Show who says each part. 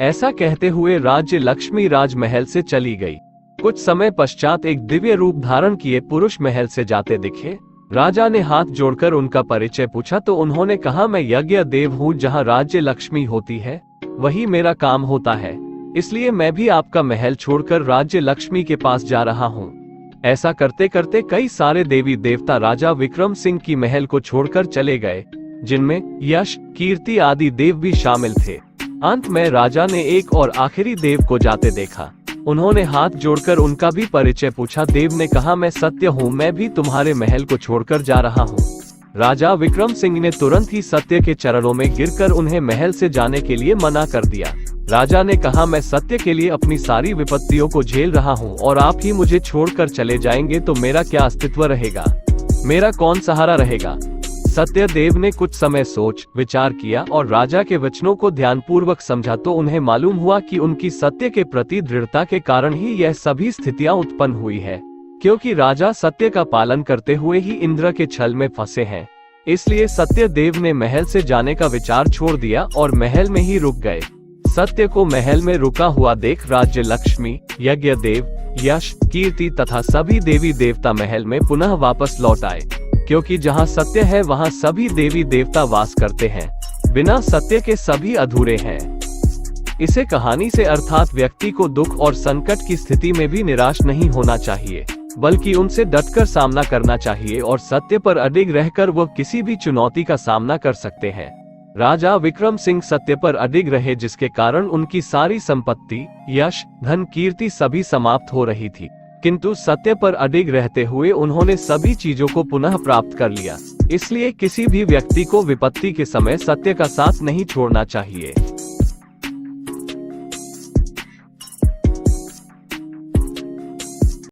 Speaker 1: ऐसा कहते हुए राज्य लक्ष्मी राजमहल से चली गई। कुछ समय पश्चात एक दिव्य रूप धारण किए पुरुष महल से जाते दिखे। राजा ने हाथ जोड़कर उनका परिचय पूछा तो उन्होंने कहा, मैं यज्ञ देव हूँ, जहाँ राज्य लक्ष्मी होती है वही मेरा काम होता है, इसलिए मैं भी आपका महल छोड़कर राज्य लक्ष्मी के पास जा रहा हूँ। ऐसा करते करते कई सारे देवी देवता राजा विक्रम सिंह की महल को छोड़कर चले गए, जिनमें यश, कीर्ति आदि देव भी शामिल थे। अंत में राजा ने एक और आखिरी देव को जाते देखा। उन्होंने हाथ जोड़कर उनका भी परिचय पूछा। देव ने कहा, मैं सत्य हूँ, मैं भी तुम्हारे महल को छोड़कर जा रहा हूँ। राजा विक्रम सिंह ने तुरंत ही सत्य के चरणों में गिरकर उन्हें महल से जाने के लिए मना कर दिया। राजा ने कहा, मैं सत्य के लिए अपनी सारी विपत्तियों को झेल रहा हूँ और आप ही मुझे छोड़कर चले जाएंगे तो मेरा क्या अस्तित्व रहेगा, मेरा कौन सहारा रहेगा। सत्यदेव ने कुछ समय सोच विचार किया और राजा के वचनों को ध्यानपूर्वक समझा तो उन्हें मालूम हुआ कि उनकी सत्य के प्रति दृढ़ता के कारण ही यह सभी स्थितियां उत्पन्न हुई है, क्योंकि राजा सत्य का पालन करते हुए ही इंद्र के छल में फंसे हैं। इसलिए सत्यदेव ने महल से जाने का विचार छोड़ दिया और महल में ही रुक गए। सत्य को महल में रुका हुआ देख राज्य लक्ष्मी, यज्ञ देव, यश, कीर्ति तथा सभी देवी देवता महल में पुनः वापस लौट आए, क्योंकि जहाँ सत्य है वहाँ सभी देवी देवता वास करते हैं। बिना सत्य के सभी अधूरे हैं। इसे कहानी से अर्थात व्यक्ति को दुख और संकट की स्थिति में भी निराश नहीं होना चाहिए, बल्कि उनसे डटकर सामना करना चाहिए और सत्य पर अडिग रहकर वह किसी भी चुनौती का सामना कर सकते हैं। राजा विक्रम सिंह सत्य पर अडिग रहे, जिसके कारण उनकी सारी संपत्ति, यश, धन, कीर्ति सभी समाप्त हो रही थी, किंतु सत्य पर अडिग रहते हुए उन्होंने सभी चीजों को पुनः प्राप्त कर लिया। इसलिए किसी भी व्यक्ति को विपत्ति के समय सत्य का साथ नहीं छोड़ना चाहिए।